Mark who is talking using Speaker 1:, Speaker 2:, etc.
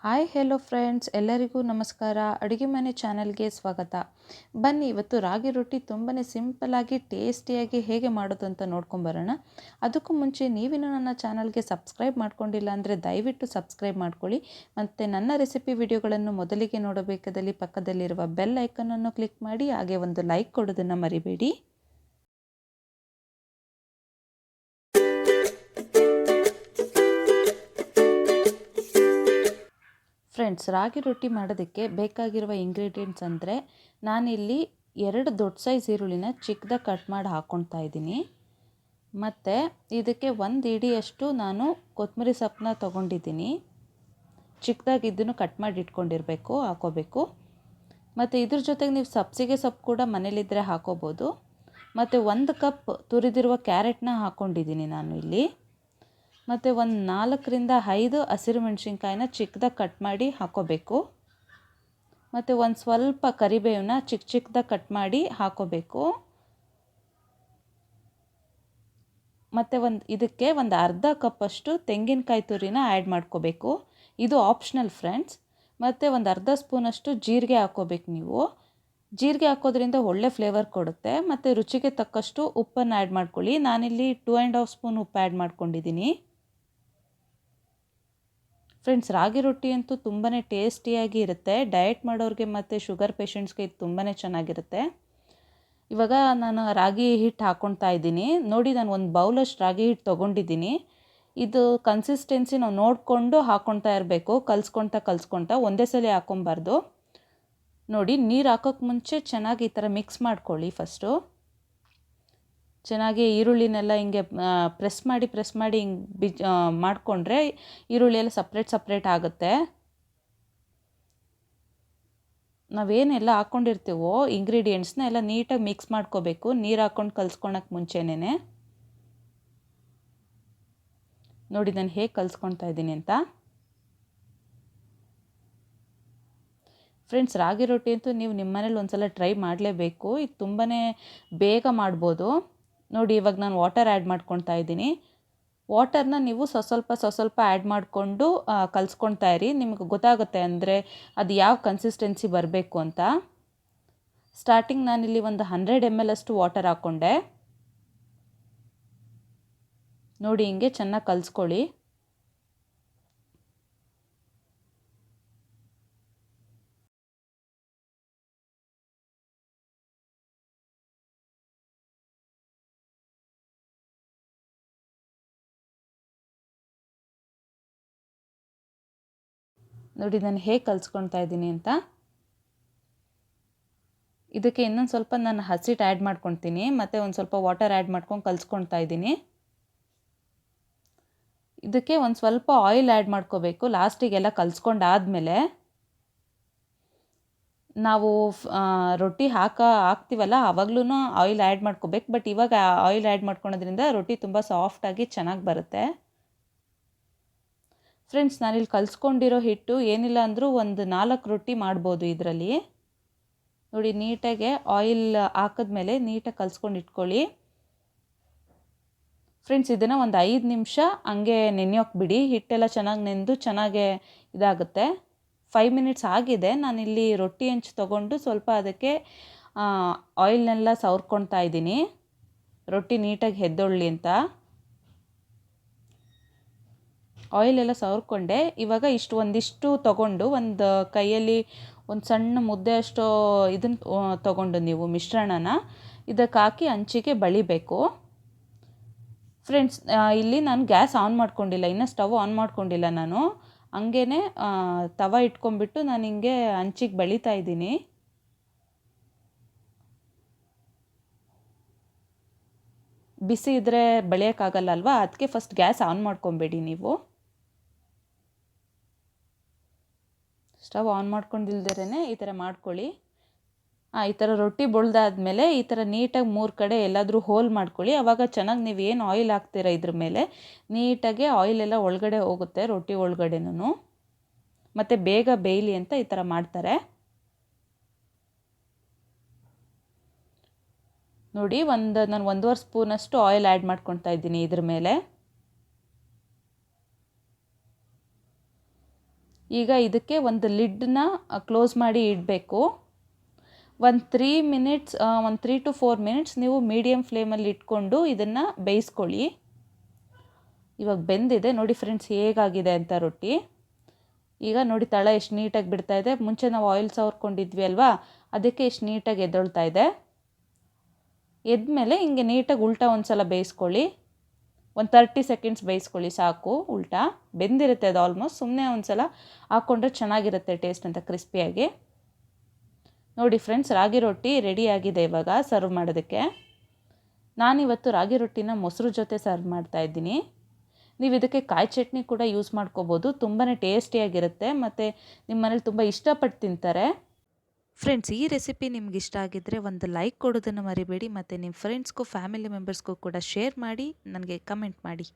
Speaker 1: Hi hello friends, ಎಲ್ಲರಿಗೂ ನಮಸ್ಕಾರ. ಅಡುಗೆ ಮನೆ ಚಾನಲ್ಗೆ ಸ್ವಾಗತ. ಬನ್ನಿ, ಇವತ್ತು ರಾಗಿ ರೊಟ್ಟಿ ತುಂಬಾ ಸಿಂಪಲ್ಲಾಗಿ ಟೇಸ್ಟಿಯಾಗಿ ಹೇಗೆ ಮಾಡೋದು ಅಂತ ನೋಡ್ಕೊಂಬರೋಣ. ಅದಕ್ಕೂ ಮುಂಚೆ ನೀವಿನ್ನೂ ನನ್ನ ಚಾನಲ್ಗೆ ಸಬ್ಸ್ಕ್ರೈಬ್ ಮಾಡ್ಕೊಂಡಿಲ್ಲ ಅಂದರೆ ದಯವಿಟ್ಟು ಸಬ್ಸ್ಕ್ರೈಬ್ ಮಾಡ್ಕೊಳ್ಳಿ. ಮತ್ತು ನನ್ನ ರೆಸಿಪಿ ವಿಡಿಯೋಗಳನ್ನು ಮೊದಲಿಗೆ ನೋಡಬೇಕಾದಲ್ಲಿ ಪಕ್ಕದಲ್ಲಿರುವ ಬೆಲ್ ಐಕನನ್ನು ಕ್ಲಿಕ್ ಮಾಡಿ, ಹಾಗೆ ಒಂದು ಲೈಕ್ ಕೊಡೋದನ್ನು ಮರಿಬೇಡಿ. ಫ್ರೆಂಡ್ಸ್, ರಾಗಿ ರೊಟ್ಟಿ ಮಾಡೋದಕ್ಕೆ ಬೇಕಾಗಿರುವ ಇಂಗ್ರೀಡಿಯೆಂಟ್ಸ್ ಅಂದರೆ ನಾನಿಲ್ಲಿ 2 ದೊಡ್ಡ ಸೈಜ್ ಈರುಳ್ಳಿನ ಚಿಕ್ಕದಾಗಿ ಕಟ್ ಮಾಡಿ ಹಾಕ್ಕೊಳ್ತಾ ಇದ್ದೀನಿ. ಮತ್ತು ಇದಕ್ಕೆ 1 ಇಡಿಯಷ್ಟು ನಾನು ಕೊತ್ತಂಬರಿ ಸೊಪ್ಪನ್ನ ತೊಗೊಂಡಿದ್ದೀನಿ. ಚಿಕ್ಕದಾಗಿ ಇದನ್ನು ಕಟ್ ಮಾಡಿ ಇಟ್ಕೊಂಡಿರಬೇಕು, ಹಾಕೋಬೇಕು. ಮತ್ತು ಇದ್ರ ಜೊತೆಗೆ ನೀವು ಸಬ್ಸಿಗೆ ಸೊಪ್ಪು ಕೂಡ ಮನೇಲಿದ್ದರೆ ಹಾಕೋಬೋದು. ಮತ್ತು 1 ಕಪ್ ತುರಿದಿರುವ ಕ್ಯಾರೆಟ್ನ ಹಾಕ್ಕೊಂಡಿದ್ದೀನಿ ನಾನು ಇಲ್ಲಿ. ಮತ್ತು ಒಂದು 4ರಿಂದ 5 ಹಸಿರು ಮೆಣಸಿನ್ಕಾಯಿನ ಚಿಕ್ಕದಾಗಿ ಕಟ್ ಮಾಡಿ ಹಾಕೋಬೇಕು. ಮತ್ತು ಒಂದು ಸ್ವಲ್ಪ ಕರಿಬೇವನ್ನ ಚಿಕ್ಕದಾಗಿ ಕಟ್ ಮಾಡಿ ಹಾಕೋಬೇಕು. ಮತ್ತು ಇದಕ್ಕೆ ಒಂದು ಅರ್ಧ ಕಪ್ಪಷ್ಟು ತೆಂಗಿನಕಾಯಿ ತುರಿನ ಆ್ಯಡ್ ಮಾಡ್ಕೋಬೇಕು. ಇದು ಆಪ್ಷನಲ್ ಫ್ರೆಂಡ್ಸ್. ಮತ್ತು ಒಂದು ಅರ್ಧ ಸ್ಪೂನಷ್ಟು ಜೀರಿಗೆ ಹಾಕೋಬೇಕು ನೀವು. ಜೀರಿಗೆ ಹಾಕೋದ್ರಿಂದ ಒಳ್ಳೆ ಫ್ಲೇವರ್ ಕೊಡುತ್ತೆ. ಮತ್ತು ರುಚಿಗೆ ತಕ್ಕಷ್ಟು ಉಪ್ಪನ್ನು ಆ್ಯಡ್ ಮಾಡ್ಕೊಳ್ಳಿ. ನಾನಿಲ್ಲಿ 2.5 ಸ್ಪೂನ್ ಉಪ್ಪು ಆ್ಯಡ್ ಮಾಡ್ಕೊಂಡಿದ್ದೀನಿ. ಫ್ರೆಂಡ್ಸ್, ರಾಗಿ ರೊಟ್ಟಿ ಅಂತೂ ತುಂಬಾ ಟೇಸ್ಟಿಯಾಗಿ ಇರುತ್ತೆ. ಡಯಟ್ ಮಾಡೋರಿಗೆ ಮತ್ತು ಶುಗರ್ ಪೇಷಂಟ್ಸ್ಗೆ ಇದು ತುಂಬಾ ಚೆನ್ನಾಗಿರುತ್ತೆ. ಇವಾಗ ನಾನು ರಾಗಿ ಹಿಟ್ಟು ಹಾಕ್ಕೊಳ್ತಾ ಇದ್ದೀನಿ. ನೋಡಿ, ನಾನು ಒಂದು ಬೌಲಷ್ಟು ರಾಗಿ ಹಿಟ್ಟು ತೊಗೊಂಡಿದ್ದೀನಿ. ಇದು ಕನ್ಸಿಸ್ಟೆನ್ಸಿ ನಾವು ನೋಡಿಕೊಂಡು ಹಾಕ್ಕೊಳ್ತಾ ಇರಬೇಕು, ಕಲಿಸ್ಕೊಳ್ತಾ ಒಂದೇ ಸಲ ಹಾಕ್ಕೊಬಾರ್ದು. ನೋಡಿ, ನೀರು ಹಾಕೋಕ್ಕೆ ಮುಂಚೆ ಚೆನ್ನಾಗಿ ಈ ಥರ ಮಿಕ್ಸ್ ಮಾಡ್ಕೊಳ್ಳಿ. ಫಸ್ಟು ಚೆನ್ನಾಗಿ ಈರುಳ್ಳಿನೆಲ್ಲ ಹಿಂಗೆ ಪ್ರೆಸ್ ಮಾಡಿ ಹಿಂಗೆ ಮಾಡಿಕೊಂಡ್ರೆ ಈರುಳ್ಳಿ ಎಲ್ಲ ಸಪ್ರೇಟ್ ಆಗುತ್ತೆ. ನಾವೇನೆಲ್ಲ ಹಾಕ್ಕೊಂಡಿರ್ತೀವೋ ಇಂಗ್ರೀಡಿಯೆಂಟ್ಸ್ನ ಎಲ್ಲ ನೀಟಾಗಿ ಮಿಕ್ಸ್ ಮಾಡ್ಕೋಬೇಕು, ನೀರು ಹಾಕ್ಕೊಂಡು ಕಲಿಸ್ಕೊಳಕ್ಕೆ ಮುಂಚೆನೇ. ನೋಡಿ ನಾನು ಹೇಗೆ ಕಲಿಸ್ಕೊಳ್ತಾ ಇದ್ದೀನಿ ಅಂತ. ಫ್ರೆಂಡ್ಸ್, ರಾಗಿ ರೊಟ್ಟಿ ಅಂತೂ ನೀವು ನಿಮ್ಮ ಮನೇಲಿ ಒಂದು ಸಲ ಟ್ರೈ ಮಾಡಲೇಬೇಕು. ಇದು ತುಂಬಾ ಬೇಗ ಮಾಡ್ಬೋದು. ನೋಡಿ, ಇವಾಗ ನಾನು ವಾಟರ್ ಆ್ಯಡ್ ಮಾಡ್ಕೊಳ್ತಾ ಇದ್ದೀನಿ. ವಾಟರ್ನ ನೀವು ಸ್ವಲ್ಪ ಆ್ಯಡ್ ಮಾಡಿಕೊಂಡು ಕಲಿಸ್ಕೊಳ್ತಾ ಇರಿ. ನಿಮಗೆ ಗೊತ್ತಾಗುತ್ತೆ ಅಂದರೆ ಅದು ಯಾವ ಕನ್ಸಿಸ್ಟೆನ್ಸಿ ಬರಬೇಕು ಅಂತ. ಸ್ಟಾರ್ಟಿಂಗ್ ನಾನಿಲ್ಲಿ ಒಂದು 100 ml ಅಷ್ಟು ವಾಟರ್ ಹಾಕ್ಕೊಂಡೆ. ನೋಡಿ, ಹಿಂಗೆ ಚೆನ್ನಾಗಿ ಕಲಿಸ್ಕೊಳ್ಳಿ. ನೋಡಿ ನಾನು ಹೇಗೆ ಕಲಿಸ್ಕೊಳ್ತಾ ಇದ್ದೀನಿ ಅಂತ. ಇದಕ್ಕೆ ಇನ್ನೊಂದು ಸ್ವಲ್ಪ ನಾನು ಹಸಿಟ್ಟು ಆ್ಯಡ್ ಮಾಡ್ಕೊಳ್ತೀನಿ. ಮತ್ತು ಒಂದು ಸ್ವಲ್ಪ ವಾಟರ್ ಆ್ಯಡ್ ಮಾಡ್ಕೊಂಡು ಕಲಿಸ್ಕೊಳ್ತಾ ಇದ್ದೀನಿ. ಇದಕ್ಕೆ ಒಂದು ಸ್ವಲ್ಪ ಆಯಿಲ್ ಆ್ಯಡ್ ಮಾಡ್ಕೋಬೇಕು. ಲಾಸ್ಟಿಗೆಲ್ಲ ಕಲಿಸ್ಕೊಂಡಾದಮೇಲೆ ನಾವು ರೊಟ್ಟಿ ಹಾಕ್ತೀವಲ್ಲ, ಆವಾಗಲೂ ಆಯಿಲ್ ಆ್ಯಡ್ ಮಾಡ್ಕೋಬೇಕು. ಬಟ್ ಇವಾಗ ಆಯಿಲ್ ಆ್ಯಡ್ ಮಾಡ್ಕೊಳೋದ್ರಿಂದ ರೊಟ್ಟಿ ತುಂಬ ಸಾಫ್ಟಾಗಿ ಚೆನ್ನಾಗಿ ಬರುತ್ತೆ. ಫ್ರೆಂಡ್ಸ್, ನಾನಿಲ್ಲಿ ಕಲಿಸ್ಕೊಂಡಿರೋ ಹಿಟ್ಟು ಏನಿಲ್ಲ ಅಂದರೂ ಒಂದು 4 ರೊಟ್ಟಿ ಮಾಡ್ಬೋದು ಇದರಲ್ಲಿ. ನೋಡಿ, ನೀಟಾಗೆ ಆಯಿಲ್ ಹಾಕಿದ್ಮೇಲೆ ನೀಟಾಗಿ ಕಲಿಸ್ಕೊಂಡು ಇಟ್ಕೊಳ್ಳಿ. ಫ್ರೆಂಡ್ಸ್, ಇದನ್ನು ಒಂದು 5 ನಿಮಿಷ ಹಂಗೆ ನೆನೆಯೋಕೆ ಬಿಡಿ. ಹಿಟ್ಟೆಲ್ಲ ಚೆನ್ನಾಗಿ ನೆಂದು ಚೆನ್ನಾಗೇ ಇದಾಗುತ್ತೆ. 5 ಮಿನಿಟ್ಸ್ ಆಗಿದೆ. ನಾನಿಲ್ಲಿ ರೊಟ್ಟಿ ಹೆಂಚು ತೊಗೊಂಡು ಸ್ವಲ್ಪ ಅದಕ್ಕೆ ಆಯಿಲ್ನೆಲ್ಲ ಸವರ್ಕೊಳ್ತಾ ಇದ್ದೀನಿ, ರೊಟ್ಟಿ ನೀಟಾಗಿ ಎದ್ದೊಳ್ಳಿ ಅಂತ. ಆಯಿಲೆಲ್ಲ ಸವರ್ಕೊಂಡೆ. ಇವಾಗ ಒಂದಿಷ್ಟು ತೊಗೊಂಡು ಒಂದು ಕೈಯಲ್ಲಿ ಒಂದು ಸಣ್ಣ ಮುದ್ದೆ ಅಷ್ಟು ಇದನ್ನು ತೊಗೊಂಡು ನೀವು ಮಿಶ್ರಣನ ಇದಕ್ಕೆ ಹಾಕಿ ಹಂಚಿಗೆ ಬಳಿಬೇಕು. ಫ್ರೆಂಡ್ಸ್, ಇಲ್ಲಿ ನಾನು ಗ್ಯಾಸ್ ಆನ್ ಮಾಡ್ಕೊಂಡಿಲ್ಲ, ಇನ್ನೂ ಸ್ಟವ್ ಆನ್ ಮಾಡ್ಕೊಂಡಿಲ್ಲ. ನಾನು ಹಂಗೇ ತವ ಇಟ್ಕೊಂಡ್ಬಿಟ್ಟು ನಾನು ಹಿಂಗೆ ಹಂಚಿಗೆ ಬಳಿತಾ ಇದ್ದೀನಿ. ಬಿಸಿ ಇದ್ದರೆ ಬಳಿಯೋಕ್ಕಾಗಲ್ಲ ಅಲ್ವಾ, ಅದಕ್ಕೆ ಫಸ್ಟ್ ಗ್ಯಾಸ್ ಆನ್ ಮಾಡ್ಕೊಬೇಡಿ ನೀವು. ಸ್ಟವ್ ಆನ್ ಮಾಡ್ಕೊಂಡಿಲ್ದಿರೇ ಈ ಥರ ಮಾಡ್ಕೊಳ್ಳಿ. ಈ ಥರ ರೊಟ್ಟಿ ಬಳ್ದಾದ್ಮೇಲೆ ಈ ಥರ ನೀಟಾಗಿ 3 ಕಡೆ ಎಲ್ಲಾದರೂ ಹೋಲ್ ಮಾಡ್ಕೊಳ್ಳಿ. ಆವಾಗ ಚೆನ್ನಾಗಿ ನೀವು ಏನು ಆಯಿಲ್ ಹಾಕ್ತೀರ ಇದ್ರ ಮೇಲೆ ನೀಟಾಗೆ ಆಯಿಲೆಲ್ಲ ಒಳಗಡೆ ಹೋಗುತ್ತೆ, ರೊಟ್ಟಿ ಒಳಗಡೆನೂ. ಮತ್ತು ಬೇಗ ಬೇಯಲಿ ಅಂತ ಈ ಥರ ಮಾಡ್ತಾರೆ. ನೋಡಿ, ನಾನು 1.5 ಸ್ಪೂನಷ್ಟು ಆಯಿಲ್ ಆ್ಯಡ್ ಮಾಡ್ಕೊಳ್ತಾ ಇದ್ದೀನಿ ಇದ್ರ ಮೇಲೆ. ಈಗ ಇದಕ್ಕೆ ಒಂದು ಲಿಡ್ನ ಕ್ಲೋಸ್ ಮಾಡಿ ಇಡಬೇಕು. ಒಂದು 3 to 4 ಮಿನಿಟ್ಸ್ ನೀವು ಮೀಡಿಯಮ್ ಫ್ಲೇಮಲ್ಲಿ ಇಟ್ಕೊಂಡು ಇದನ್ನು ಬೇಯಿಸ್ಕೊಳ್ಳಿ. ಇವಾಗ ಬೆಂದಿದೆ ನೋಡಿ ಫ್ರೆಂಡ್ಸ್ ಹೇಗಾಗಿದೆ ಅಂತ ರೊಟ್ಟಿ. ಈಗ ನೋಡಿ ತಳ ಎಷ್ಟು ನೀಟಾಗಿ ಬಿಡ್ತಾ ಇದೆ. ಮುಂಚೆ ನಾವು ಆಯಿಲ್ ಸವರ್ಕೊಂಡಿದ್ವಿ ಅಲ್ವಾ, ಅದಕ್ಕೆ ಎಷ್ಟು ನೀಟಾಗಿ ಎದ್ದೊಳ್ತಾ ಇದೆ. ಎದ್ಮೇಲೆ ಹಿಂಗೆ ನೀಟಾಗಿ ಉಲ್ಟಾ ಒಂದು ಸಲ ಬೇಯಿಸ್ಕೊಳ್ಳಿ. ಒಂದು 30 ಸೆಕೆಂಡ್ಸ್ ಬೇಯಿಸ್ಕೊಳ್ಳಿ ಸಾಕು. ಉಲ್ಟಾ ಬೆಂದಿರುತ್ತೆ ಅದು ಆಲ್ಮೋಸ್ಟ್. ಸುಮ್ಮನೆ ಒಂದು ಸಲ ಹಾಕ್ಕೊಂಡ್ರೆ ಚೆನ್ನಾಗಿರುತ್ತೆ ಟೇಸ್ಟ್ ಅಂತ ಕ್ರಿಸ್ಪಿಯಾಗಿ. ನೋಡಿ ಫ್ರೆಂಡ್ಸ್, ರಾಗಿ ರೊಟ್ಟಿ ರೆಡಿಯಾಗಿದೆ ಇವಾಗ ಸರ್ವ್ ಮಾಡೋದಕ್ಕೆ. ನಾನಿವತ್ತು ರಾಗಿ ರೊಟ್ಟಿನ ಮೊಸರು ಜೊತೆ ಸರ್ವ್ ಮಾಡ್ತಾಯಿದ್ದೀನಿ. ನೀವು ಇದಕ್ಕೆ ಕಾಯಿ ಚಟ್ನಿ ಕೂಡ ಯೂಸ್ ಮಾಡ್ಕೋಬೋದು. ತುಂಬಾ ಟೇಸ್ಟಿಯಾಗಿರುತ್ತೆ ಮತ್ತು ನಿಮ್ಮ ಮನೇಲಿ ತುಂಬ ಇಷ್ಟಪಟ್ಟು ತಿಂತಾರೆ. ಫ್ರೆಂಡ್ಸ್, ಈ ರೆಸಿಪಿ ನಿಮ್ಗೆ ಇಷ್ಟ ಆಗಿದ್ದರೆ ಒಂದು ಲೈಕ್ ಕೊಡೋದನ್ನು ಮರಿಬೇಡಿ ಮತ್ತು ನಿಮ್ಮ ಫ್ರೆಂಡ್ಸ್ಗೂ ಫ್ಯಾಮಿಲಿ ಮೆಂಬರ್ಸ್ಗೂ ಕೂಡ ಶೇರ್ ಮಾಡಿ ನನಗೆ ಕಮೆಂಟ್ ಮಾಡಿ.